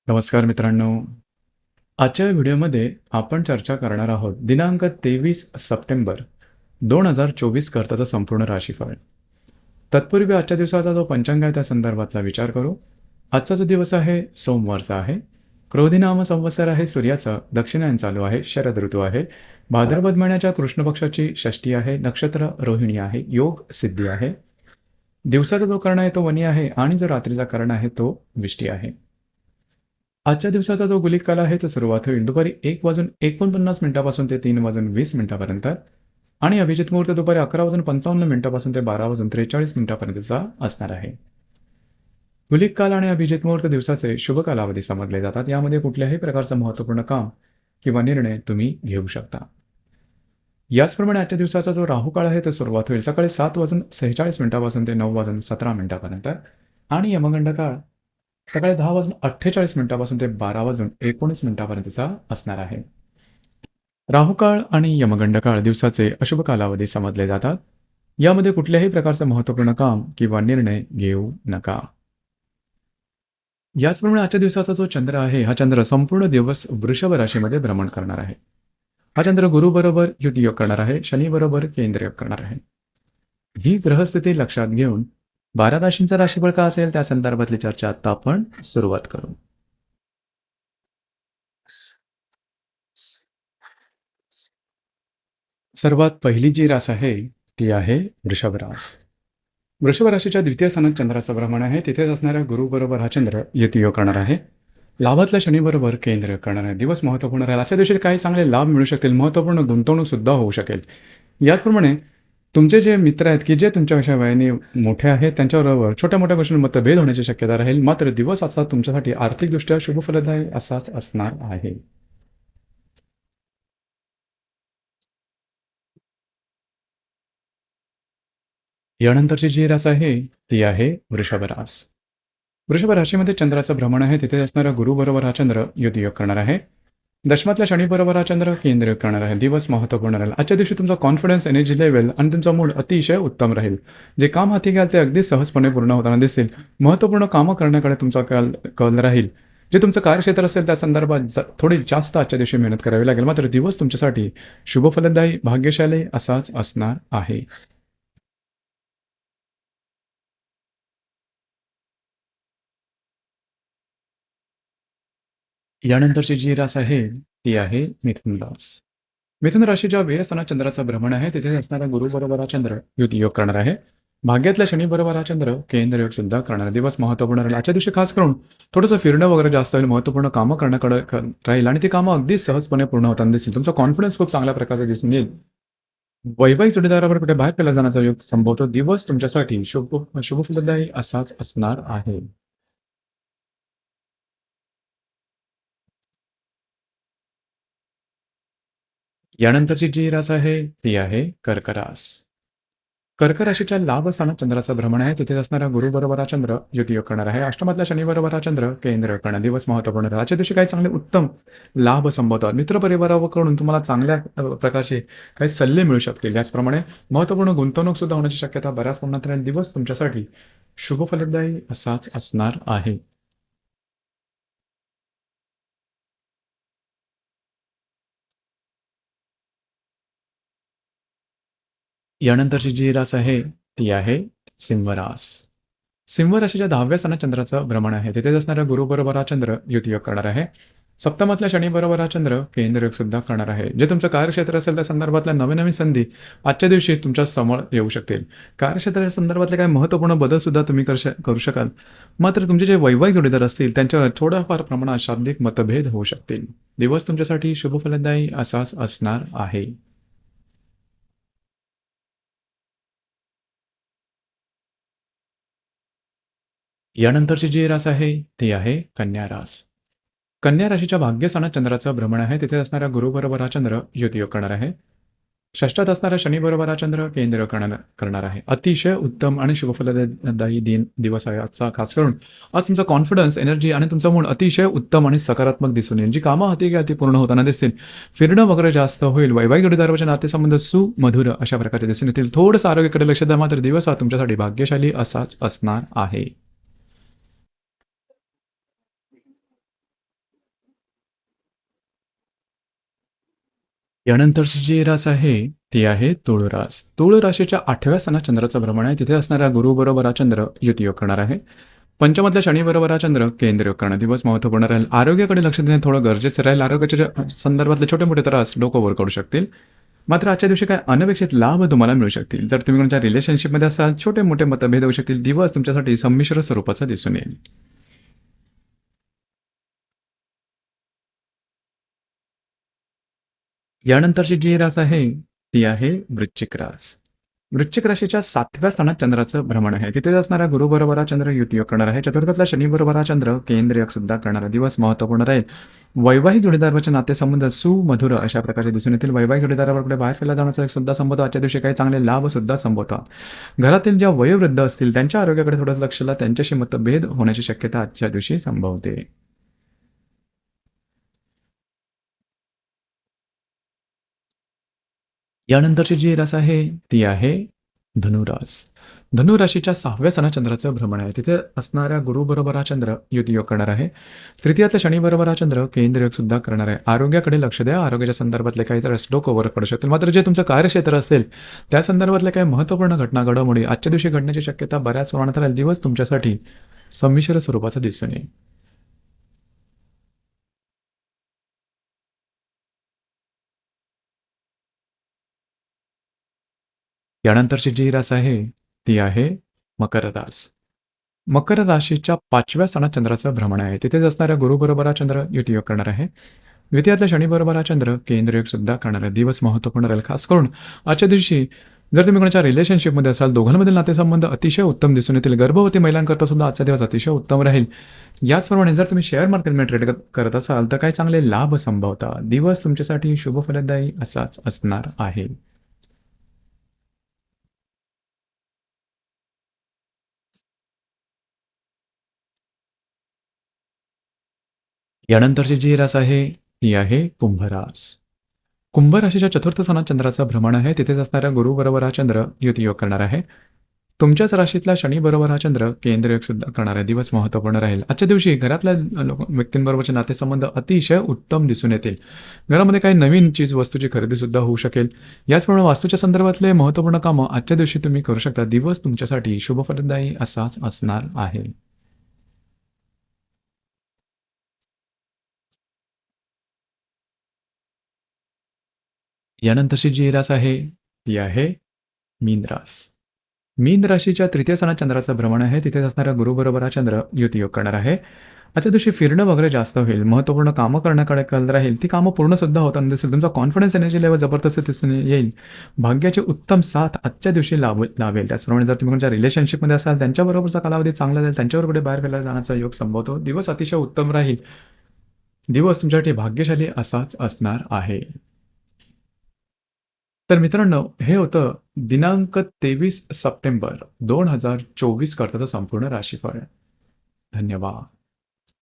नमस्कार मित्रांनो. आजच्या व्हिडिओमध्ये आपण चर्चा करणार आहोत दिनांक 23 सप्टेंबर 2024 करताचा संपूर्ण राशीफळ. तत्पूर्वी आजच्या दिवसाचा जो पंचांग आहे त्या संदर्भातला विचार करू. आजचा जो दिवस आहे सोमवारचा आहे. क्रोधी नाम संवत्सर आहे, सूर्याचं दक्षिणायन चालू आहे, शरद ऋतू आहे, भाद्रपद महिन्याच्या कृष्ण पक्षाची षष्टी आहे, नक्षत्र रोहिणी आहे, योग सिद्धी आहे. दिवसाचा जो कर्ण आहे तो वनी आहे आणि जो रात्रीचा कर्ण आहे तो विष्टी आहे. आजच्या दिवसाचा जो गुलिक काल आहे तो सुरुवात होईल दुपारी 1:49 ते 3:20 आणि अभिजित मुहूर्त दुपारी 11:55 ते 12:43 असणार आहे. गुलिक काल आणि अभिजित मुहूर्त दिवसाचे शुभ कालावधी समजले जातात. यामध्ये कुठल्याही प्रकारचं महत्त्वपूर्ण काम किंवा निर्णय तुम्ही घेऊ शकता. याचप्रमाणे आजच्या दिवसाचा जो राहू काळ आहे तो सुरुवात होईल सकाळी 7:46 ते 9:17 आणि यमगंड काळ सकाळी 10:48 ते 12:19 असणार आहे. राहुकाळ आणि यमगंड काळ दिवसाचे अशुभ कालावधी समजले जातात. यामध्ये कुठल्याही प्रकारचं महत्त्वपूर्ण काम किंवा निर्णय घेऊ नका. याचप्रमाणे आजच्या दिवसाचा जो चंद्र आहे हा चंद्र संपूर्ण दिवस वृषभ राशीमध्ये भ्रमण करणार आहे. हा चंद्र गुरु बरोबर युती योग करणार आहे, शनी बरोबर केंद्र योग करणार आहे. ही ग्रहस्थिती लक्षात घेऊन 12 राशींचा राशीफळ का असेल त्या संदर्भातली चर्चा आता आपण सुरुवात करू. सर्वात पहिली जी रास आहे ती आहे वृषभ रास. वृषभ राशीच्या द्वितीय स्थानात चंद्राचं भ्रमण आहे. तिथेच असणाऱ्या गुरु बरोबर हा चंद्र युती योग करणार आहे. लाभातल्या शनी बरोबर केंद्र योग करणार आहे. दिवस महत्त्वपूर्ण राहील. आजच्या दिवशी काही चांगले लाभ मिळू शकतील. महत्त्वपूर्ण गुंतवणूक सुद्धा होऊ शकेल. याचप्रमाणे तुमचे जे मित्र आहेत की जे तुमच्यापेक्षा वयाने मोठे आहेत त्यांच्याबरोबर छोट्या मोठ्या गोष्टींवर मतभेद होण्याची शक्यता राहील. मात्र दिवस असा तुमच्यासाठी आर्थिकदृष्ट्या शुभफलदायी असाच असणार आहे. यानंतरची जी रास आहे ती आहे वृषभ रास. वृषभ राशीमध्ये चंद्राचं भ्रमण आहे. तिथे असणारा गुरु बरोबर हा चंद्र युती योग करणार आहे. दशमातल्या शनी बरोबर हा चंद्र केंद्र योग करणार आहे. दिवस महत्त्वपूर्ण राहील. आजच्या दिवशी तुमचा कॉन्फिडन्स, एनर्जी लेवल आणि तुमचा मूड अतिशय उत्तम राहील. जे काम हाती घ्याल ते अगदी सहजपणे पूर्ण होताना दिसेल. महत्त्वपूर्ण कामं करण्याकडे तुमचा कल राहील. जे तुमचं कार्यक्षेत्र असेल त्या संदर्भात थोडी जास्त आजच्या दिवशी मेहनत करावी लागेल. मात्र दिवस तुमच्यासाठी शुभफलदायी, भाग्यशाली असाच असणार आहे. यानंतरची जी रास आहे ती आहे मिथुन रास. मिथुन राशीच्या व्ययस्थानात चंद्राचं भ्रमण आहे. तिथे असणारा गुरु बरोबर हा चंद्र युती योग करणार आहे. भाग्यातल्या शनी बरोबर हा चंद्र केंद्र योग सुद्धा करणार आहे. दिवस महत्त्वपूर्ण राहील. आजच्या दिवशी खास करून थोडंसं फिरणं वगैरे जास्त होईल. महत्त्वपूर्ण कामं करण्याकडे राहील आणि ती कामं अगदी सहजपणे पूर्ण होताना दिसतील. तुमचा कॉन्फिडन्स खूप चांगल्या प्रकारचा दिसून येईल. वैवाहिक जोडीदारावर कुठे बाहेर फिरायला जाण्याचा योग संभवतो. दिवस तुमच्यासाठी शुभफलदायी असाच असणार आहे. यानंतरची जी रास आहे ती आहे कर्क रास. कर्क राशीच्या लाभ स्थानात चंद्राचं भ्रमण आहे. तिथे असणारा गुरु बरोबर हा चंद्र युती योग करणार आहे. अष्टमातल्या शनी बरोबर हा चंद्र केंद्र योग करणार. दिवस महत्त्वपूर्ण राहील. आजच्या दिवशी काही चांगले उत्तम लाभ संभवतात. मित्रपरिवाराकडून तुम्हाला चांगल्या प्रकारचे काही सल्ले मिळू शकतील. त्याचप्रमाणे महत्त्वपूर्ण गुंतवणूक सुद्धा होण्याची शक्यता बऱ्याच प्रमाणात राहील. दिवस तुमच्यासाठी शुभफलदायी असाच असणार आहे. यानंतरची जी रास आहे ती आहे सिंह रास. सिंह राशीच्या 10व्या स्थानात चंद्राचं भ्रमण आहे. तिथेच असणाऱ्या गुरु बरोबर हा चंद्र युती योग करणार आहे. सप्तमातल्या शनी बरोबर हा चंद्र केंद्र योग सुद्धा करणार आहे. जे तुमचं कार्यक्षेत्र असेल त्या संदर्भातल्या नवीन नवीन संधी आजच्या दिवशी तुमच्या समोर येऊ शकतील. कार्यक्षेत्राच्या संदर्भातले काही महत्त्वपूर्ण बदल सुद्धा तुम्ही करू शकाल. मात्र तुमचे जे वैवाहिक जोडीदार असतील त्यांच्यावर थोड्याफार प्रमाणात शाब्दिक मतभेद होऊ शकतील. दिवस तुमच्यासाठी शुभफलदायी असाच असणार आहे. यानंतरची जी रास आहे ती आहे कन्या रास. कन्या राशीच्या भाग्यस्थानात चंद्राचं भ्रमण आहे. तिथे असणाऱ्या गुरु बरोबर हा चंद्र युती योग करणार आहे. षष्ठात असणाऱ्या शनी बरोबर हा चंद्र केंद्र करणार आहे. अतिशय उत्तम आणि शुभफलदायी दिवस आहे आजचा. खास करून आज तुमचा कॉन्फिडन्स, एनर्जी आणि तुमचा मूड अतिशय उत्तम आणि सकारात्मक दिसून येईल. जी कामं हाती घ्या ती पूर्ण होताना दिसतील. फिरणं वगैरे जास्त होईल. वैवाहिक जोडीदाराचे नातेसंबंध सुमधुर अशा प्रकारचे दिसून येतील. थोडंसं आरोग्याकडे लक्ष द्या. मात्र दिवस हा तुमच्यासाठी भाग्यशाली असाच असणार आहे. यानंतरची जी रास आहे ती आहे तुळ रास. तुळ राशीच्या 8व्या स्थानात चंद्राचं भ्रमण आहे. तिथे असणारा गुरु बरोबर हा चंद्र युतियोग करणार आहे. पंचमातल्या शनी बरोबर हा चंद्र केंद्रयोग करणार. दिवस महत्त्वपूर्ण राहील. आरोग्याकडे लक्ष देणे थोडं गरजेचं राहील. आरोग्याच्या संदर्भातले छोटे-मोठे त्रास डोकं वर करू शकतील. मात्र आजच्या दिवशी काय अनपेक्षित लाभ तुम्हाला मिळू शकतील. जर तुम्ही कोणत्या रिलेशनशिपमध्ये असाल, छोटे-मोठे मतभेद होऊ शकतील. दिवस तुमच्यासाठी संमिश्र स्वरूपाचा दिसून येईल. यानंतरची जी रास आहे ती आहे वृश्चिक रास. वृश्चिक राशीच्या 7व्या स्थानात चंद्राचं भ्रमण आहे. तिथे असणारा गुरु बरोबर हा चंद्र युतियोग करणार आहे. चतुर्थातला शनी बरोबर हा चंद्र केंद्रयोग सुद्धा करणार आहे. दिवस महत्त्वपूर्ण राहील. वैवाहिक जोडीदाराचे नातेसंबंध सुमधुर अशा प्रकारे दिसून येतील. वैवाहिक जोडीदाराकडे बाहेर फिरायला जाण्याचा एक सुद्धा संभवतो. आजच्या दिवशी काही चांगले लाभ सुद्धा संभवतात. घरातील ज्या वयोवृद्ध असतील त्यांच्या आरोग्याकडे थोडं लक्ष द्या. त्यांच्याशी मतभेद होण्याची शक्यता आजच्या दिवशी संभवते. यानंतरची जी रास आहे ती आहे धनुरास. धनुराशीच्या 6व्या स्थानात चंद्राचं भ्रमण आहे. तिथे असणाऱ्या गुरु बरोबर हा चंद्र युतियोग करणार आहे. तृतीयातल्या शनी बरोबर हा चंद्र केंद्रयोग सुद्धा करणार आहे. आरोग्याकडे लक्ष द्या. आरोग्याच्या संदर्भातले काही त्रास डोकं वर पडू शकतील. मात्र जे तुमचं कार्यक्षेत्र असेल त्या संदर्भातल्या काही महत्त्वपूर्ण घटना घडामोडी आजच्या दिवशी घडण्याची शक्यता बऱ्याच प्रमाणात राहील. दिवस तुमच्यासाठी संमिश्र स्वरूपाचा दिसून येईल. यानंतरची जी रास आहे ती आहे मकर रास. मकर राशीच्या 5व्या स्थानात चंद्राचं भ्रमण आहे. तिथेच असणाऱ्या गुरुबरोबर हा चंद्र युतियोग करणार आहे. द्वितीयातल्या शनीबरोबर हा चंद्र केंद्रयोग सुद्धा करणार आहे. दिवस महत्त्वपूर्ण राहील. खास करून आजच्या दिवशी जर तुम्ही कोणाच्या रिलेशनशिपमध्ये असाल, दोघांमधील नातेसंबंध अतिशय उत्तम दिसून येतील. गर्भवती महिलांकरता सुद्धा आजचा दिवस अतिशय उत्तम राहील. याचप्रमाणे जर तुम्ही शेअर मार्केटमध्ये ट्रेड करत असाल, तर काही चांगले लाभ संभवतात. दिवस तुमच्यासाठी शुभफलदायी असाच असणार आहे. यानंतरची जी रास आहे ती आहे कुंभरास. कुंभ राशीच्या चतुर्थ स्थानात चंद्राचं भ्रमण आहे. तिथेच असणाऱ्या गुरु बरोबर हा चंद्र युतियोग करणार आहे. तुमच्याच राशीतला शनी बरोबर हा चंद्र केंद्रयोग सुद्धा करणार आहे. दिवस महत्त्वपूर्ण राहील. आजच्या दिवशी घरातल्या व्यक्तींबरोबरचे नातेसंबंध अतिशय उत्तम दिसून येतील. घरामध्ये काही नवीन चीज वस्तूची खरेदी सुद्धा होऊ शकेल. याचप्रमाणे वास्तूच्या संदर्भातले महत्त्वपूर्ण कामं आजच्या दिवशी तुम्ही करू शकता. दिवस तुमच्यासाठी शुभफलदायी असाच असणार आहे. यानंतरची जी रास आहे ती आहे मीन रास. मीन राशीच्या तृतीय स्थानात चंद्राचं भ्रमण आहे. तिथे असणाऱ्या गुरुबरोबर हा चंद्र युतियोग करणार आहे. आजच्या दिवशी फिरणं वगैरे जास्त होईल. महत्त्वपूर्ण कामं करण्याकडे कल राहील. ती कामं पूर्ण सुद्धा होताना दिसेल. तुमचा कॉन्फिडन्स एनर्जी लेवल जबरदस्त दिसून येईल. भाग्याची उत्तम साथ आजच्या दिवशी लावेल. त्याचप्रमाणे जर तुम्ही कोणत्या रिलेशनशिपमध्ये असाल, त्यांच्याबरोबरचा कालावधी चांगला जाईल. त्यांच्यावर कुठे बाहेर फिरायला जाण्याचा योग संभवतो. दिवस अतिशय उत्तम राहील. दिवस तुमच्यासाठी भाग्यशाली असाच असणार आहे. तर मित्रांनो, हे होतं दिनांक 23 सप्टेंबर 2024 करताचं संपूर्ण राशीफळ. धन्यवाद.